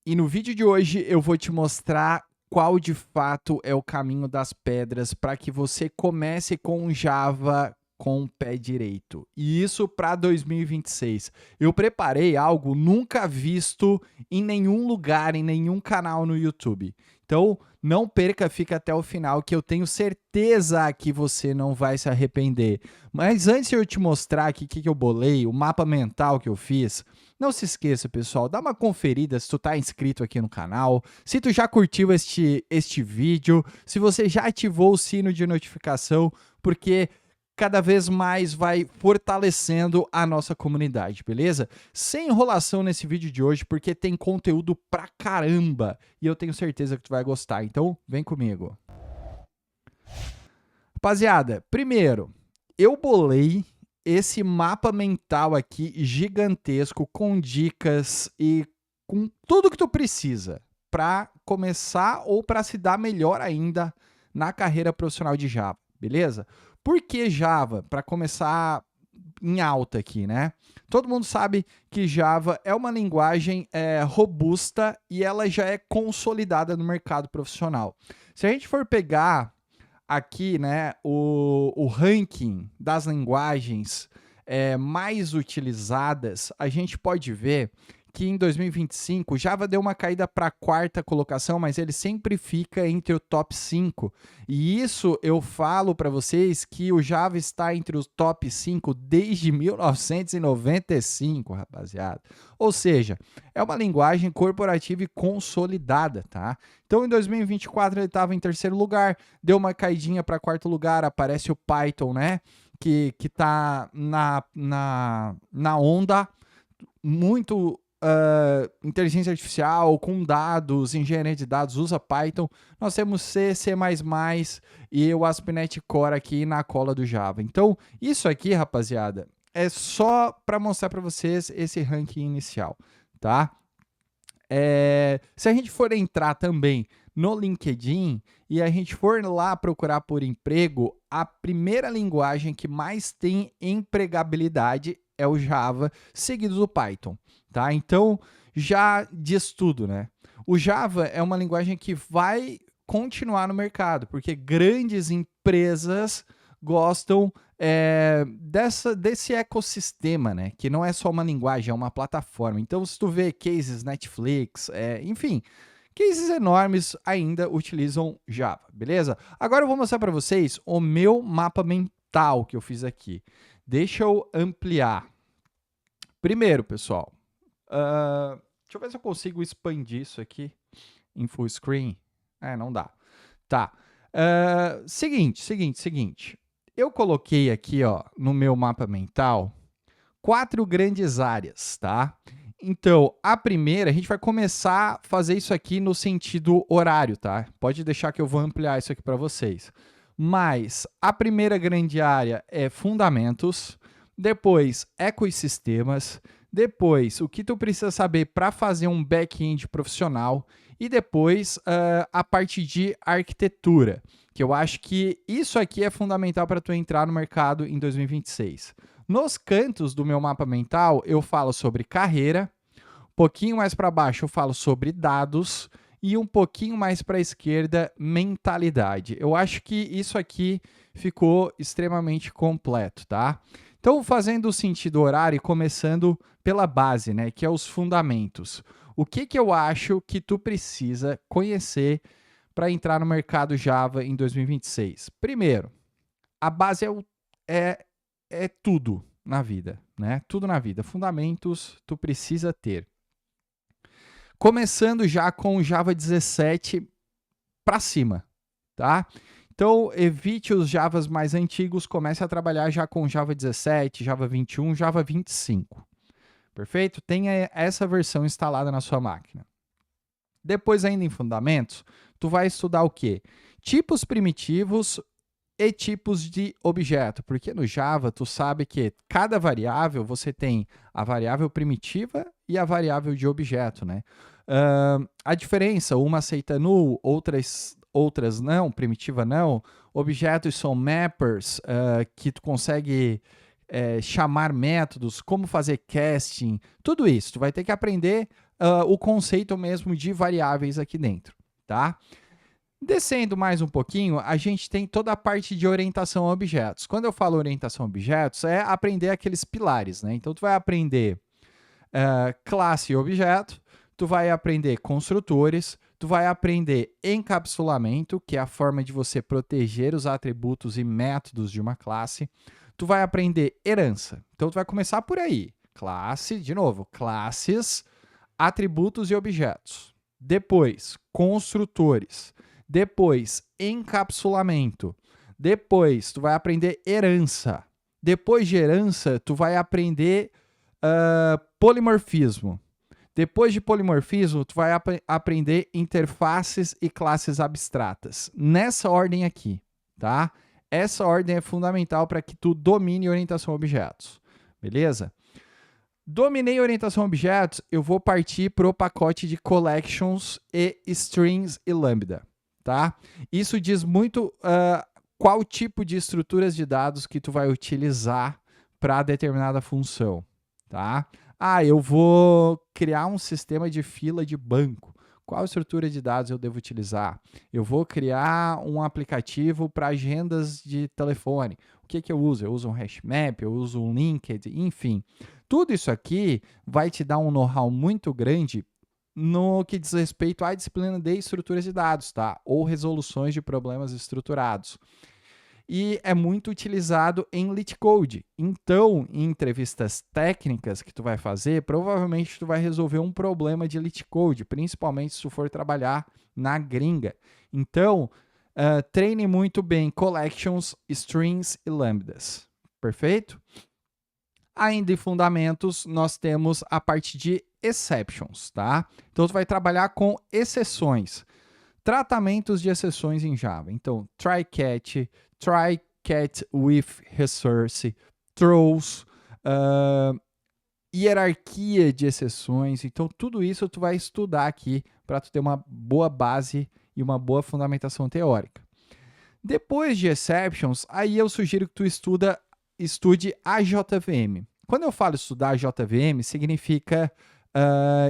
E no vídeo de hoje eu vou te mostrar qual de fato é o caminho das pedras para que você comece com Java com o pé direito. E isso para 2026. Eu preparei algo nunca visto em nenhum lugar, em nenhum canal no YouTube. Então, não perca, fica até o final, que eu tenho certeza que você não vai se arrepender. Mas antes de eu te mostrar aqui o que eu bolei, o mapa mental que eu fiz, não se esqueça, pessoal, dá uma conferida se tu tá inscrito aqui no canal, se tu já curtiu este vídeo, se você já ativou o sino de notificação, porque cada vez mais vai fortalecendo a nossa comunidade, beleza? Sem enrolação nesse vídeo de hoje, porque tem conteúdo pra caramba e eu tenho certeza que tu vai gostar, então vem comigo. Rapaziada, primeiro, eu bolei esse mapa mental aqui gigantesco com dicas e com tudo que tu precisa para começar ou para se dar melhor ainda na carreira profissional de Java, beleza? Por que Java? Para começar em alta aqui, né? Todo mundo sabe que Java é uma linguagem robusta e ela já é consolidada no mercado profissional. Se a gente for pegar aqui, né, o ranking das linguagens mais utilizadas, a gente pode ver que em 2025 o Java deu uma caída para a quarta colocação, mas ele sempre fica entre o top 5. E isso eu falo para vocês que o Java está entre os top 5 desde 1995, rapaziada. Ou seja, é uma linguagem corporativa e consolidada, tá? Então, em 2024 ele estava em terceiro lugar, deu uma caidinha para quarto lugar, aparece o Python, né? Que está na onda, muito inteligência artificial, com dados, engenharia de dados, usa Python. Nós temos C, C++ e o ASP.NET Core aqui na cola do Java. Então, isso aqui, rapaziada, é só para mostrar para vocês esse ranking inicial, tá? Se a gente for entrar também no LinkedIn e a gente for lá procurar por emprego, a primeira linguagem que mais tem empregabilidade é o Java, seguido do Python, tá? Então, já diz tudo, né? O Java é uma linguagem que vai continuar no mercado, porque grandes empresas gostam desse ecossistema, né? Que não é só uma linguagem, é uma plataforma. Então, se tu vê cases Netflix, enfim, cases enormes ainda utilizam Java, beleza? Agora eu vou mostrar para vocês o meu mapa mental que eu fiz aqui. Deixa eu ampliar. Primeiro, pessoal, deixa eu ver se eu consigo expandir isso aqui em full screen. Não dá. Tá. Seguinte. Eu coloquei aqui, ó, no meu mapa mental, 4 grandes áreas, tá? Então, a primeira, a gente vai começar a fazer isso aqui no sentido horário, tá? Pode deixar que eu vou ampliar isso aqui para vocês. Mas a primeira grande área é fundamentos, depois ecossistemas, depois o que tu precisa saber para fazer um back-end profissional e depois a parte de arquitetura, que eu acho que isso aqui é fundamental para tu entrar no mercado em 2026. Nos cantos do meu mapa mental, eu falo sobre carreira, um pouquinho mais para baixo eu falo sobre dados e um pouquinho mais para a esquerda, mentalidade. Eu acho que isso aqui ficou extremamente completo, tá? Então, fazendo o sentido horário e começando pela base, né, que é os fundamentos. O que eu acho que tu precisa conhecer para entrar no mercado Java em 2026? Primeiro, a base é tudo na vida, né? Tudo na vida. Fundamentos tu precisa ter. Começando já com o Java 17 para cima, tá? Então, evite os Javas mais antigos, comece a trabalhar já com Java 17, Java 21, Java 25. Perfeito? Tenha essa versão instalada na sua máquina. Depois, ainda em fundamentos, tu vai estudar o quê? Tipos primitivos e tipos de objeto, porque no Java tu sabe que cada variável você tem a variável primitiva e a variável de objeto, né? A diferença, uma aceita null, outras não, primitiva não. Objetos são mappers, que tu consegue chamar métodos, como fazer casting, tudo isso. Tu vai ter que aprender o conceito mesmo de variáveis aqui dentro, tá? Descendo mais um pouquinho, a gente tem toda a parte de orientação a objetos. Quando eu falo orientação a objetos, é aprender aqueles pilares, né? Então, tu vai aprender classe e objeto, tu vai aprender construtores, tu vai aprender encapsulamento, que é a forma de você proteger os atributos e métodos de uma classe. Tu vai aprender herança. Então, tu vai começar por aí. Classe, de novo, classes, atributos e objetos. Depois, construtores. Depois, encapsulamento. Depois, tu vai aprender herança. Depois de herança, tu vai aprender polimorfismo. Depois de polimorfismo, tu vai aprender interfaces e classes abstratas. Nessa ordem aqui, tá? Essa ordem é fundamental para que tu domine orientação a objetos. Beleza? Dominei orientação a objetos, eu vou partir para o pacote de collections e strings e lambda, tá? Isso diz muito qual tipo de estruturas de dados que tu vai utilizar para determinada função, tá? Eu vou criar um sistema de fila de banco. Qual estrutura de dados eu devo utilizar? Eu vou criar um aplicativo para agendas de telefone. O que eu uso? Eu uso um hashmap, eu uso um linked, enfim. Tudo isso aqui vai te dar um know-how muito grande no que diz respeito à disciplina de estruturas de dados, tá? Ou resoluções de problemas estruturados. E é muito utilizado em LeetCode. Então, em entrevistas técnicas que tu vai fazer, provavelmente tu vai resolver um problema de LeetCode, principalmente se tu for trabalhar na gringa. Então, treine muito bem collections, strings e lambdas. Perfeito? Ainda em fundamentos, nós temos a parte de exceptions, tá? Então, tu vai trabalhar com exceções. Tratamentos de exceções em Java. Então, try catch with resource, throws, hierarquia de exceções. Então, tudo isso tu vai estudar aqui para tu ter uma boa base e uma boa fundamentação teórica. Depois de exceptions, aí eu sugiro que tu estude a JVM. Quando eu falo estudar a JVM, significa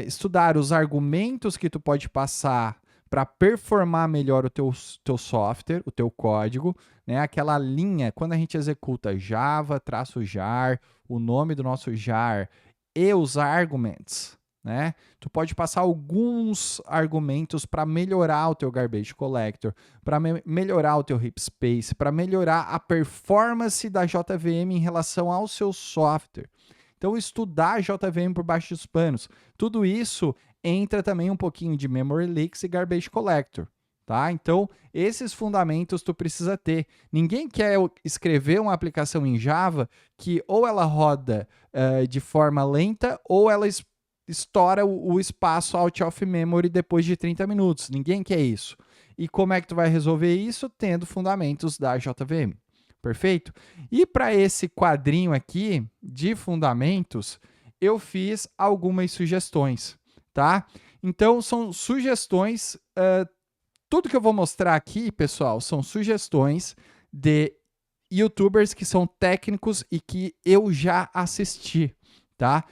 estudar os argumentos que tu pode passar para performar melhor o teu software, o teu código, né? Aquela linha, quando a gente executa java-jar, o nome do nosso jar e os arguments, né? Tu pode passar alguns argumentos para melhorar o teu garbage collector, para melhorar o teu heap space, para melhorar a performance da JVM em relação ao seu software. Então, estudar a JVM por baixo dos panos. Tudo isso entra também um pouquinho de memory leaks e garbage collector, tá? Então, esses fundamentos tu precisa ter. Ninguém quer escrever uma aplicação em Java que ou ela roda de forma lenta ou ela estoura o espaço out of memory depois de 30 minutos. Ninguém quer isso. E como é que tu vai resolver isso? Tendo fundamentos da JVM. Perfeito? E para esse quadrinho aqui de fundamentos, eu fiz algumas sugestões, tá? Então, são sugestões, tudo que eu vou mostrar aqui, pessoal, são sugestões de YouTubers que são técnicos e que eu já assisti, tá?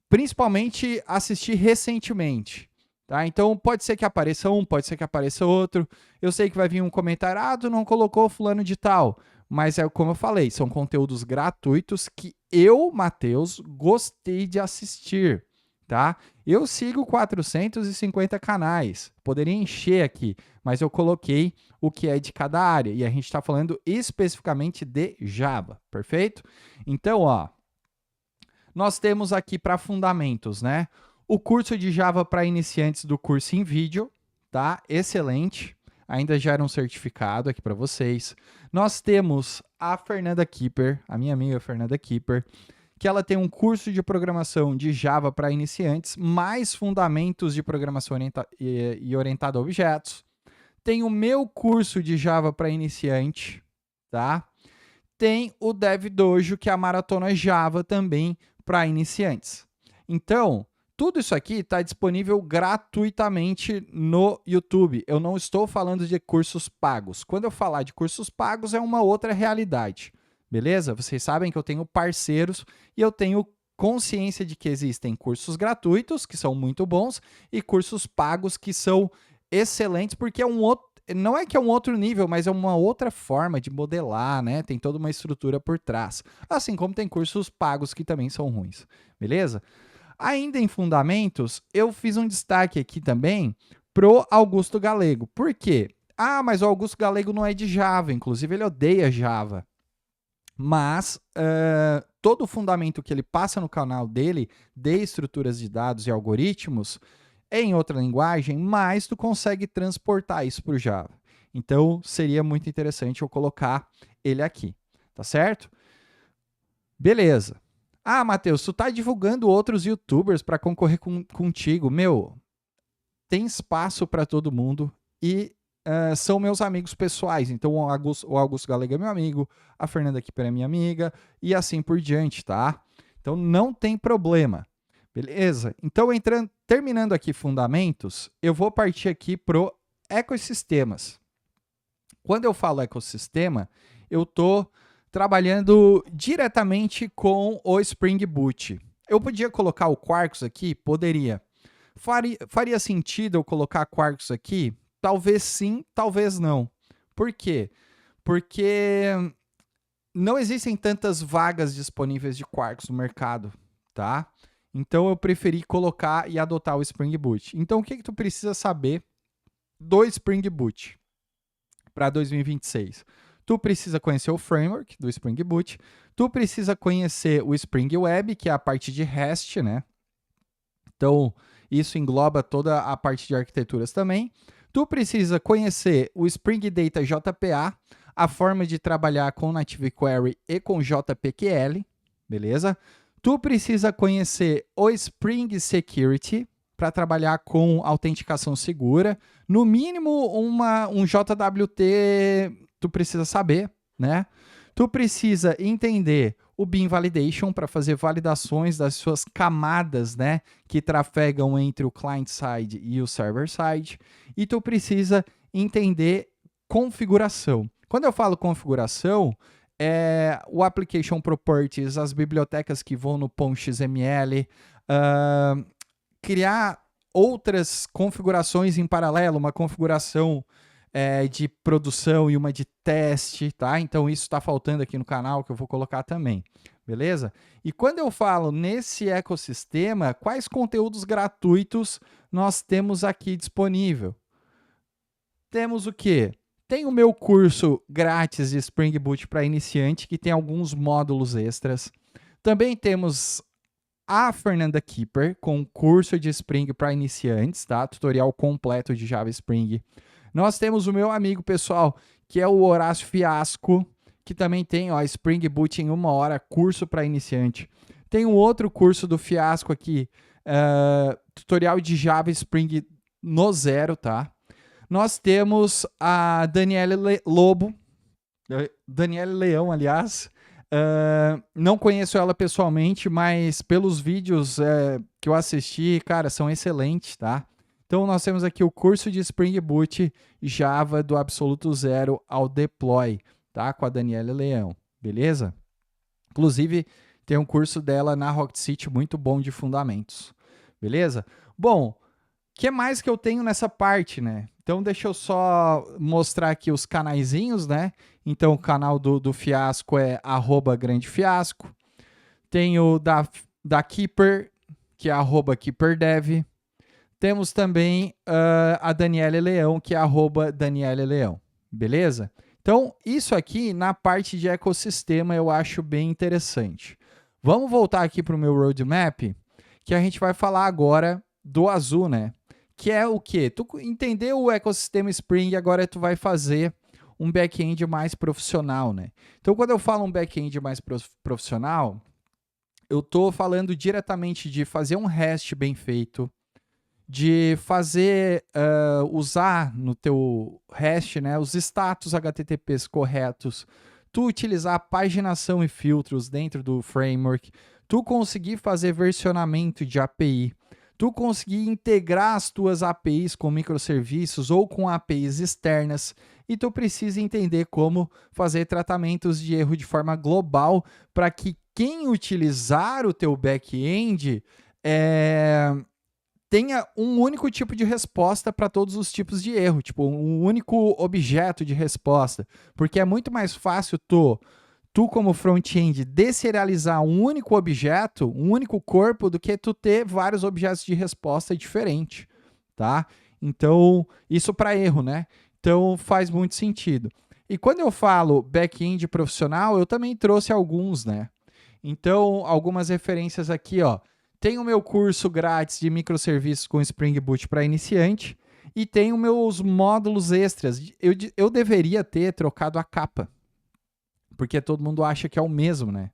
Principalmente assisti recentemente, tá? Então, pode ser que apareça um, pode ser que apareça outro. Eu sei que vai vir um comentário, tu não colocou fulano de tal. Mas é como eu falei, são conteúdos gratuitos que eu, Matheus, gostei de assistir, tá? Eu sigo 450 canais, poderia encher aqui, mas eu coloquei o que é de cada área e a gente está falando especificamente de Java, perfeito? Então, ó, nós temos aqui para fundamentos, né? O curso de Java para iniciantes do curso em vídeo, tá? Excelente. Ainda gera um certificado aqui para vocês. Nós temos a Fernanda Kipper, a minha amiga Fernanda Kipper, que ela tem um curso de programação de Java para iniciantes, mais fundamentos de programação orientada a objetos. Tem o meu curso de Java para iniciante, tá? Tem o Dev Dojo, que é a maratona Java também para iniciantes. Então, tudo isso aqui está disponível gratuitamente no YouTube. Eu não estou falando de cursos pagos. Quando eu falar de cursos pagos, é uma outra realidade. Beleza? Vocês sabem que eu tenho parceiros e eu tenho consciência de que existem cursos gratuitos, que são muito bons, e cursos pagos, que são excelentes, porque é um outro, não é que é um outro nível, mas é uma outra forma de modelar, né? Tem toda uma estrutura por trás. Assim como tem cursos pagos que também são ruins, beleza? Ainda em fundamentos, eu fiz um destaque aqui também pro Augusto Galego. Por quê? Ah, mas o Augusto Galego não é de Java, inclusive ele odeia Java. Mas todo o fundamento que ele passa no canal dele, de estruturas de dados e algoritmos, é em outra linguagem, mas tu consegue transportar isso para o Java. Então, seria muito interessante eu colocar ele aqui, tá certo? Beleza. Ah, Matheus, tu tá divulgando outros YouTubers para concorrer contigo. Meu, tem espaço para todo mundo e são meus amigos pessoais. Então, o Augusto Galego é meu amigo, a Fernanda Kipper é minha amiga e assim por diante, tá? Então, não tem problema. Beleza? Então, terminando aqui fundamentos, eu vou partir aqui pro ecossistemas. Quando eu falo ecossistema, eu estou trabalhando diretamente com o Spring Boot. Eu podia colocar o Quarkus aqui? Poderia. Faria sentido eu colocar Quarkus aqui? Talvez sim, talvez não. Por quê? Porque não existem tantas vagas disponíveis de Quarkus no mercado, tá? Então eu preferi colocar e adotar o Spring Boot. Então o que tu precisa saber do Spring Boot para 2026? Tu precisa conhecer o framework do Spring Boot, tu precisa conhecer o Spring Web, que é a parte de REST, né? Então, isso engloba toda a parte de arquiteturas também. Tu precisa conhecer o Spring Data JPA, a forma de trabalhar com Native Query e com JPQL, beleza? Tu precisa conhecer o Spring Security para trabalhar com autenticação segura. No mínimo, um JWT tu precisa saber, né? Tu precisa entender o Beam Validation para fazer validações das suas camadas, né, que trafegam entre o client-side e o server-side. E tu precisa entender configuração. Quando eu falo configuração, é o Application Properties, as bibliotecas que vão no POM.xml, criar outras configurações em paralelo, uma configuração de produção e uma de teste, tá? Então isso está faltando aqui no canal, que eu vou colocar também, beleza? E quando eu falo nesse ecossistema, quais conteúdos gratuitos nós temos aqui disponível? Temos o quê? Tem o meu curso grátis de Spring Boot para iniciante, que tem alguns módulos extras. Também temos a Fernanda Kipper, com curso de Spring para iniciantes, tá? Tutorial completo de Java Spring. Nós temos o meu amigo pessoal, que é o Horácio Fiasco, que também tem Spring Boot em 1 hora, curso para iniciante. Tem um outro curso do Fiasco aqui, tutorial de Java Spring no zero, tá? Nós temos a Daniele Lobo, Daniele Leão, aliás. Não conheço ela pessoalmente, mas pelos vídeos que eu assisti, cara, são excelentes, tá? Então, nós temos aqui o curso de Spring Boot Java do absoluto zero ao deploy, tá? Com a Daniela Leão, beleza? Inclusive, tem um curso dela na Rocket City muito bom de fundamentos, beleza? Bom, o que mais que eu tenho nessa parte, né? Então, deixa eu só mostrar aqui os canaizinhos, né? Então, o canal do Fiasco é @grandefiasco. Tem o da Keeper, que é @keeperdev. Temos também a Daniele Leão, que é @Daniele Leão, beleza? Então, isso aqui na parte de ecossistema eu acho bem interessante. Vamos voltar aqui para o meu roadmap, que a gente vai falar agora do azul, né? Que é o quê? Tu entendeu o ecossistema Spring, agora tu vai fazer um back-end mais profissional, né? Então, quando eu falo um back-end mais profissional, eu estou falando diretamente de fazer um REST bem feito, de fazer, usar no teu REST, né, os status HTTPs corretos, tu utilizar paginação e filtros dentro do framework, tu conseguir fazer versionamento de API, tu conseguir integrar as tuas APIs com microserviços ou com APIs externas, e tu precisa entender como fazer tratamentos de erro de forma global para que quem utilizar o teu back-end tenha um único tipo de resposta para todos os tipos de erro, tipo, um único objeto de resposta, porque é muito mais fácil tu como front-end deserializar um único objeto, um único corpo, do que tu ter vários objetos de resposta diferentes, tá? Então, isso para erro, né? Então, faz muito sentido. E quando eu falo back-end profissional, eu também trouxe alguns, né? Então, algumas referências aqui, ó. Tem o meu curso grátis de microserviços com Spring Boot para iniciante e tem os meus módulos extras. Eu deveria ter trocado a capa, porque todo mundo acha que é o mesmo, né?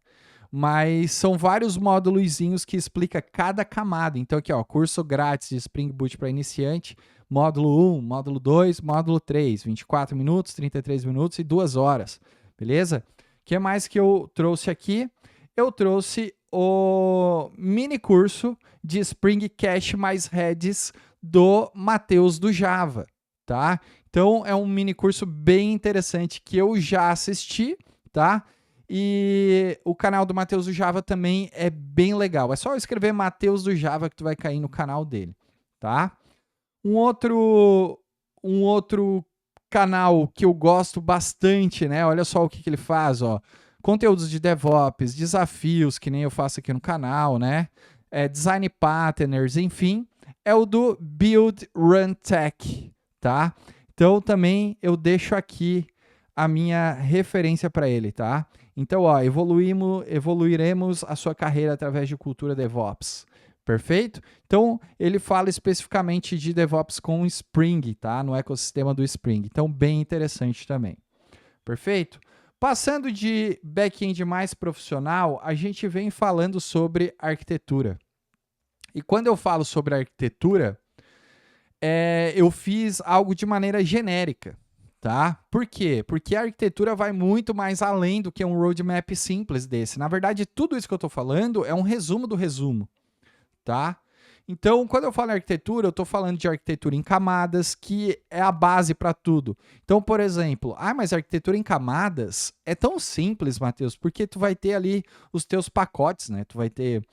Mas são vários módulozinhos que explica cada camada. Então aqui, ó, curso grátis de Spring Boot para iniciante, módulo 1, módulo 2, módulo 3, 24 minutos, 33 minutos e 2 horas, beleza? O que mais que eu trouxe aqui? Eu trouxe o mini curso de Spring Cache mais Redis do Matheus do Java, tá? Então é um mini curso bem interessante que eu já assisti, tá? E o canal do Matheus do Java também é bem legal. É só escrever Matheus do Java que tu vai cair no canal dele, tá? Um outro canal que eu gosto bastante, né? Olha só o que ele faz, ó. Conteúdos de DevOps, desafios, que nem eu faço aqui no canal, né? Design patterns, enfim. É o do Build Run Tech, tá? Então também eu deixo aqui a minha referência para ele, tá? Então, ó, evoluiremos a sua carreira através de cultura DevOps. Perfeito? Então, ele fala especificamente de DevOps com Spring, tá? No ecossistema do Spring. Então, bem interessante também. Perfeito? Passando de back-end mais profissional, a gente vem falando sobre arquitetura. E quando eu falo sobre arquitetura, eu fiz algo de maneira genérica, tá? Por quê? Porque a arquitetura vai muito mais além do que um roadmap simples desse. Na verdade, tudo isso que eu estou falando é um resumo do resumo, tá? Então, quando eu falo em arquitetura, eu estou falando de arquitetura em camadas, que é a base para tudo. Então, por exemplo, mas a arquitetura em camadas é tão simples, Matheus, porque tu vai ter ali os teus pacotes, né? Tu vai ter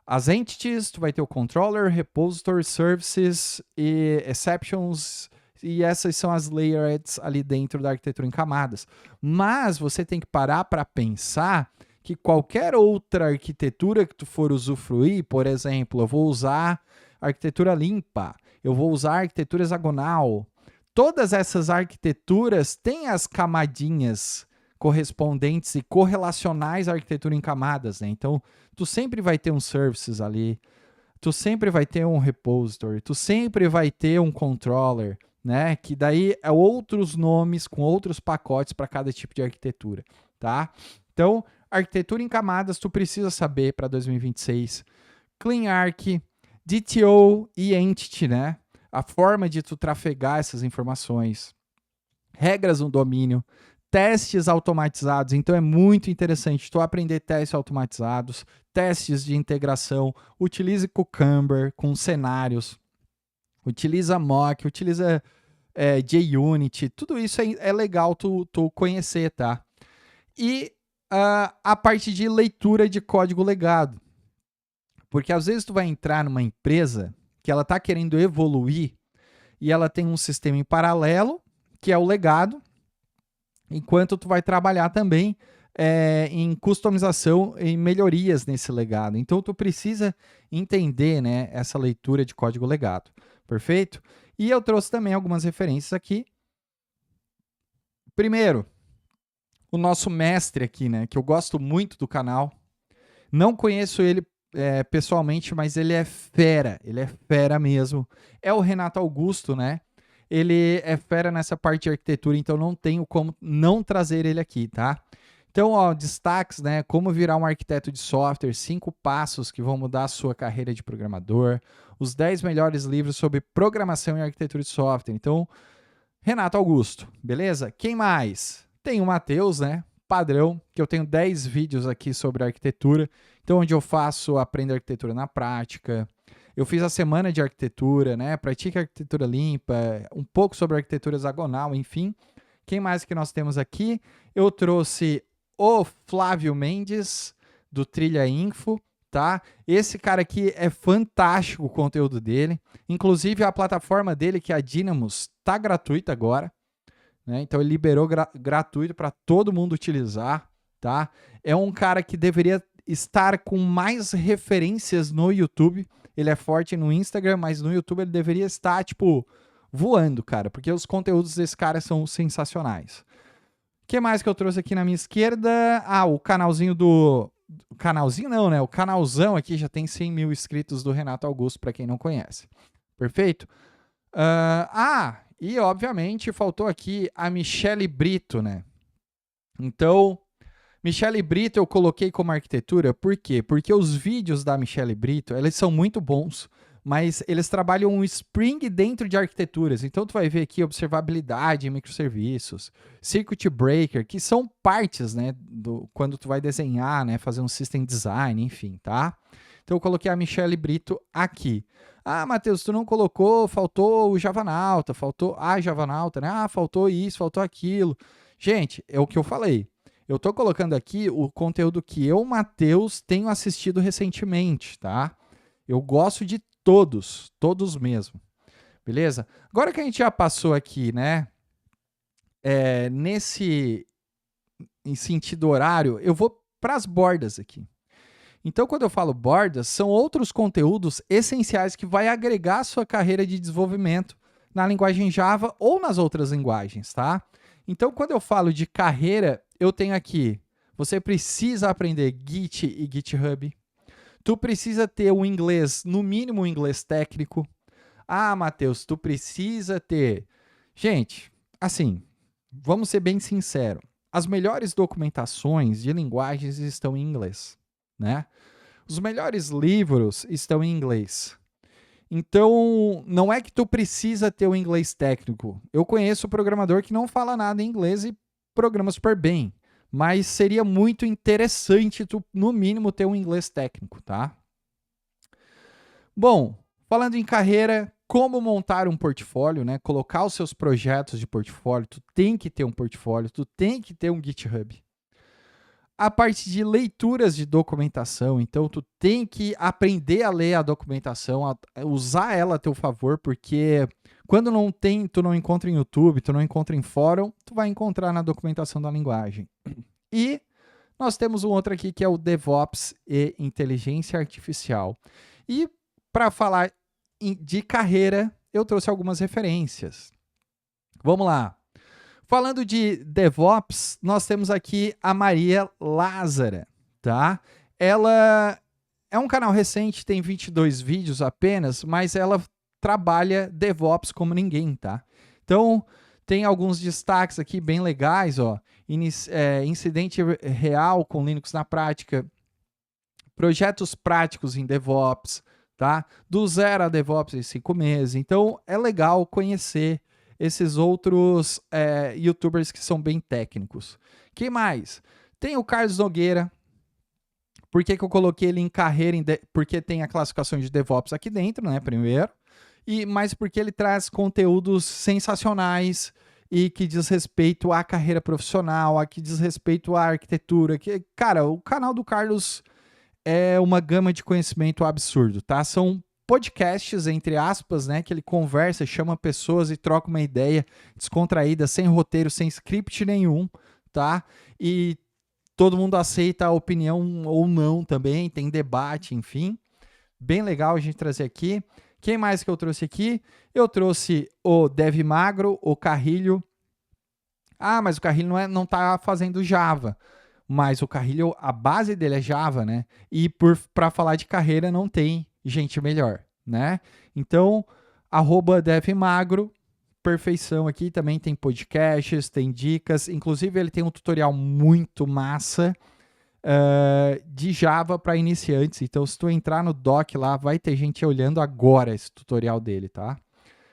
as entities, tu vai ter o controller, repository, services e exceptions, e essas são as layers ali dentro da arquitetura em camadas. Mas você tem que parar para pensar que qualquer outra arquitetura que tu for usufruir, por exemplo, eu vou usar arquitetura limpa, eu vou usar arquitetura hexagonal, todas essas arquiteturas têm as camadinhas correspondentes e correlacionais à arquitetura em camadas, né? Então, tu sempre vai ter um services ali, tu sempre vai ter um repository, tu sempre vai ter um controller, né? Que daí é outros nomes com outros pacotes para cada tipo de arquitetura, tá? Então, arquitetura em camadas, tu precisa saber para 2026. CleanArch, DTO e Entity, né? A forma de tu trafegar essas informações. Regras no domínio. Testes automatizados. Então, é muito interessante tu aprender testes automatizados, testes de integração. Utilize Cucumber com cenários. Utiliza Mock, utiliza JUnity. Tudo isso é legal tu conhecer, tá? E a parte de leitura de código legado. Porque às vezes tu vai entrar numa empresa que ela está querendo evoluir e ela tem um sistema em paralelo, que é o legado, enquanto tu vai trabalhar também em customização e melhorias nesse legado. Então tu precisa entender, né, essa leitura de código legado. Perfeito? E eu trouxe também algumas referências aqui. Primeiro, o nosso mestre aqui, né, que eu gosto muito do canal. Não conheço ele pessoalmente, mas ele é fera mesmo. É o Renato Augusto, né? Ele é fera nessa parte de arquitetura, então não tenho como não trazer ele aqui, tá? Então, ó, destaques, né? Como virar um arquiteto de software, 5 passos que vão mudar a sua carreira de programador, os 10 melhores livros sobre programação e arquitetura de software. Então, Renato Augusto, beleza? Quem mais? Tem o Matheus, né? Padrão, que eu tenho 10 vídeos aqui sobre arquitetura, então onde eu faço aprender arquitetura na prática. Eu fiz a semana de arquitetura, né? Pratique arquitetura limpa, um pouco sobre arquitetura hexagonal, enfim. Quem mais que nós temos aqui? Eu trouxe o Flávio Mendes, do Trilha Info, tá? Esse cara aqui é fantástico o conteúdo dele. Inclusive, a plataforma dele, que é a Dynamos, tá gratuita agora, né? Então, ele liberou gratuito para todo mundo utilizar, tá? É um cara que deveria estar com mais referências no YouTube. Ele é forte no Instagram, mas no YouTube ele deveria estar, tipo, voando, cara, porque os conteúdos desse cara são sensacionais. O que mais que eu trouxe aqui na minha esquerda? Ah, o canalzinho do... Canalzinho não, né? O canalzão aqui já tem 100 mil inscritos do Renato Augusto, para quem não conhece. Perfeito? E obviamente faltou aqui a Michele Brito, né? Então, Michele Brito eu coloquei como arquitetura, por quê? Porque os vídeos da Michele Brito, eles são muito bons, mas eles trabalham um Spring dentro de arquiteturas. Então, tu vai ver aqui observabilidade em microserviços, Circuit Breaker, que são partes, né, quando tu vai desenhar, né, fazer um system design, enfim, tá? Então, eu coloquei a Michele Brito aqui. Ah, Matheus, tu não colocou, faltou o Javanauta, faltou a Javanauta, né? Ah, faltou isso, faltou aquilo. Gente, é o que eu falei. Eu tô colocando aqui o conteúdo que eu, Matheus, tenho assistido recentemente, tá? Eu gosto de todos mesmo, beleza? Agora que a gente já passou aqui, né, em sentido horário, eu vou para as bordas aqui. Então, quando eu falo bordas, são outros conteúdos essenciais que vai agregar a sua carreira de desenvolvimento na linguagem Java ou nas outras linguagens, tá? Então, quando eu falo de carreira, eu tenho aqui, você precisa aprender Git e GitHub. Tu precisa ter o inglês, no mínimo o inglês técnico. Ah, Matheus, tu precisa ter... Gente, assim, vamos ser bem sinceros. As melhores documentações de linguagens estão em inglês, né? Os melhores livros estão em inglês. Então, não é que tu precisa ter o inglês técnico. Eu conheço programador que não fala nada em inglês e programa super bem. Mas seria muito interessante tu, no mínimo, ter um inglês técnico, tá? Bom, falando em carreira, como montar um portfólio, né? Colocar os seus projetos de portfólio, tu tem que ter um portfólio, tu tem que ter um GitHub. A parte de leituras de documentação, então tu tem que aprender a ler a documentação, usar ela a teu favor, porque quando não tem, tu não encontra em YouTube, tu não encontra em fórum, tu vai encontrar na documentação da linguagem. E nós temos um outro aqui que é o DevOps e Inteligência Artificial. E para falar de carreira, eu trouxe algumas referências. Vamos lá. Falando de DevOps, nós temos aqui a Maria Lázara, tá? Ela é um canal recente, tem 22 vídeos apenas, mas ela trabalha DevOps como ninguém, tá? Então, tem alguns destaques aqui bem legais, ó. Incidente real com Linux na prática, projetos práticos em DevOps, tá? Do zero a DevOps em 5 meses. Então, é legal conhecer esses outros youtubers que são bem técnicos. Quem mais? Tem o Carlos Nogueira. Por que eu coloquei ele em carreira? Porque tem a classificação de DevOps aqui dentro, né? Primeiro. Mas porque ele traz conteúdos sensacionais e que diz respeito à carreira profissional, que diz respeito à arquitetura. Cara, o canal do Carlos é uma gama de conhecimento absurdo, tá? São podcasts, entre aspas, né, que ele conversa, chama pessoas e troca uma ideia descontraída, sem roteiro, sem script nenhum, tá? E todo mundo aceita a opinião ou não também, tem debate, enfim. Bem legal a gente trazer aqui. Quem mais que eu trouxe aqui? Eu trouxe o Dev Magro, o Carrilho. Ah, mas o Carrilho não tá fazendo Java. Mas o Carrilho, a base dele é Java, né? E para falar de carreira não tem gente melhor, né? Então, @devmagro, perfeição aqui, também tem podcasts, tem dicas, inclusive ele tem um tutorial muito massa de Java para iniciantes, então se tu entrar no doc lá, vai ter gente olhando agora esse tutorial dele, tá?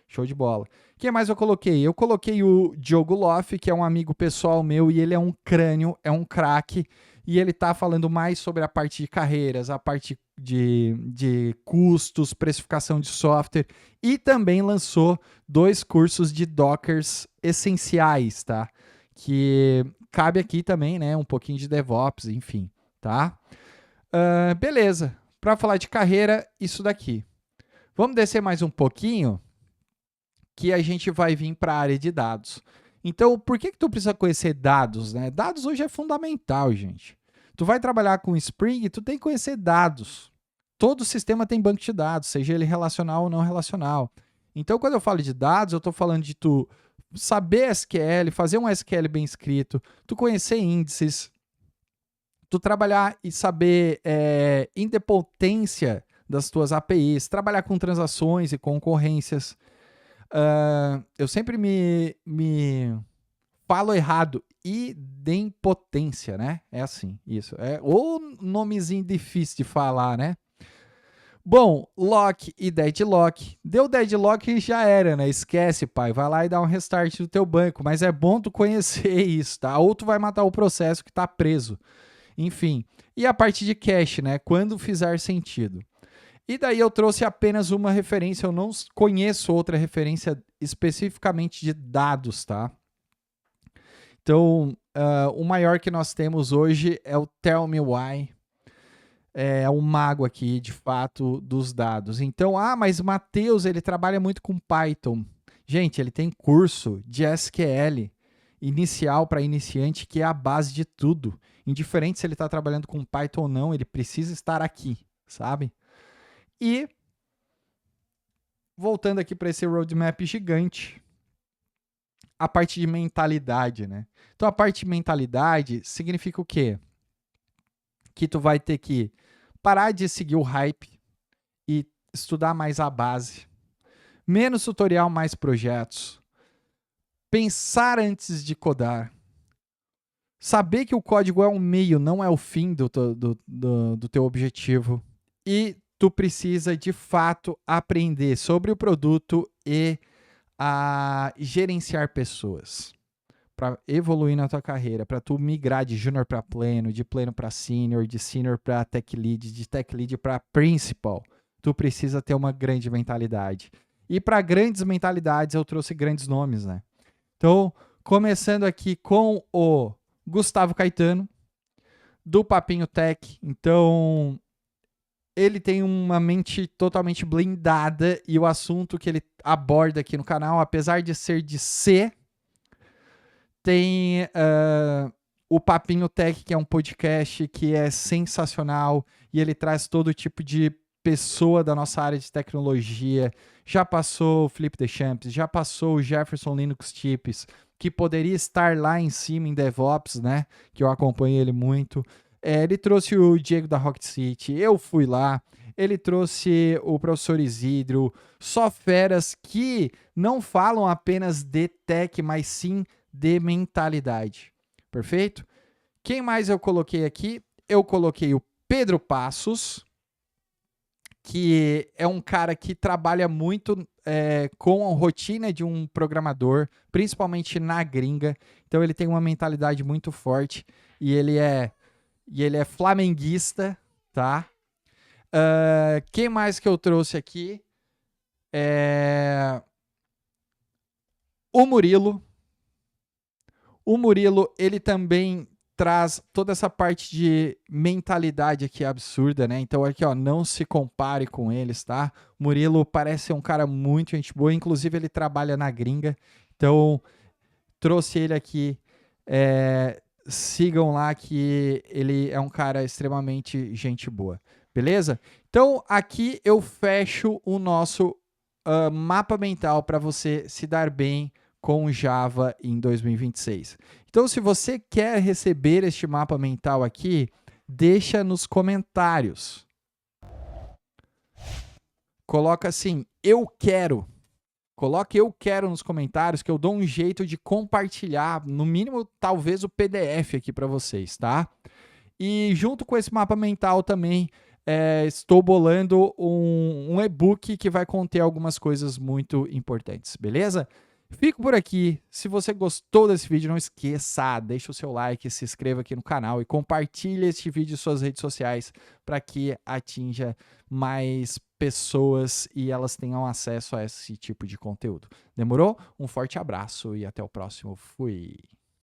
Show de bola. O que mais eu coloquei? Eu coloquei o Diogo Loff, que é um amigo pessoal meu, e ele é um crânio, é um craque, e ele tá falando mais sobre a parte de carreiras, a parte de custos, precificação de software, e também lançou 2 cursos de Dockers essenciais, tá? Que cabe aqui também, né? Um pouquinho de DevOps, enfim, tá? Beleza. Para falar de carreira, isso daqui. Vamos descer mais um pouquinho, que a gente vai vir para a área de dados. Então, por que tu precisa conhecer dados, né? Dados hoje é fundamental, gente. Tu vai trabalhar com Spring, tu tem que conhecer dados. Todo sistema tem banco de dados, seja ele relacional ou não relacional. Então, quando eu falo de dados, eu estou falando de tu saber SQL, fazer um SQL bem escrito, tu conhecer índices, tu trabalhar e saber idempotência das tuas APIs, trabalhar com transações e concorrências. Eu sempre me falo errado. Idempotência, né? É assim, isso. É o nomezinho difícil de falar, né? Bom, lock e deadlock. Deu deadlock e já era, né? Esquece, pai. Vai lá e dá um restart do teu banco. Mas é bom tu conhecer isso, tá? Ou tu vai matar o processo que tá preso. Enfim. E a parte de cache, né? Quando fizer sentido. E daí eu trouxe apenas uma referência. Eu não conheço outra referência especificamente de dados, tá? Então, o maior que nós temos hoje é o Tell Me Why. É o mago aqui, de fato, dos dados. Então, mas o Matheus, ele trabalha muito com Python. Gente, ele tem curso de SQL inicial para iniciante, que é a base de tudo. Indiferente se ele está trabalhando com Python ou não, ele precisa estar aqui, sabe? E, voltando aqui para esse roadmap gigante, a parte de mentalidade, né? Então, a parte de mentalidade significa o quê? Que tu vai ter que parar de seguir o hype e estudar mais a base. Menos tutorial, mais projetos. Pensar antes de codar. Saber que o código é um meio, não é o fim do teu objetivo. E tu precisa, de fato, aprender sobre o produto e a gerenciar pessoas. Para evoluir na tua carreira, para tu migrar de júnior para pleno, de pleno para sênior, de sênior para tech lead, de tech lead para principal, tu precisa ter uma grande mentalidade. E para grandes mentalidades eu trouxe grandes nomes, né? Então, começando aqui com o Gustavo Caetano, do Papinho Tech. Então, ele tem uma mente totalmente blindada e o assunto que ele aborda aqui no canal, apesar de ser de C, tem o Papinho Tech, que é um podcast que é sensacional e ele traz todo tipo de pessoa da nossa área de tecnologia. Já passou o Felipe Deschamps, já passou o Jefferson Linux Chips, que poderia estar lá em cima em DevOps, né? Que eu acompanho ele muito. Ele trouxe o Diego da Rocket City, eu fui lá. Ele trouxe o professor Isidro, só feras que não falam apenas de tech, mas sim de mentalidade. Perfeito? Quem mais eu coloquei aqui? Eu coloquei o Pedro Passos, que é um cara que trabalha muito com a rotina de um programador, principalmente na gringa. Então ele tem uma mentalidade muito forte e ele é flamenguista, tá? Quem mais que eu trouxe aqui? O Murilo. O Murilo, ele também traz toda essa parte de mentalidade aqui absurda, né? Então aqui, ó, não se compare com eles, tá? O Murilo parece ser um cara muito gente boa, inclusive ele trabalha na gringa, então trouxe ele aqui. Sigam lá que ele é um cara extremamente gente boa, beleza? Então aqui eu fecho o nosso mapa mental para você se dar bem com Java em 2026. Então, se você quer receber este mapa mental aqui, deixa nos comentários. Coloca assim, eu quero. Coloque eu quero nos comentários que eu dou um jeito de compartilhar, no mínimo, talvez o PDF aqui para vocês, tá? E junto com esse mapa mental também, estou bolando um e-book que vai conter algumas coisas muito importantes, beleza? Fico por aqui. Se você gostou desse vídeo, não esqueça, deixa o seu like, se inscreva aqui no canal e compartilhe este vídeo em suas redes sociais para que atinja mais pessoas e elas tenham acesso a esse tipo de conteúdo. Demorou? Um forte abraço e até o próximo. Fui!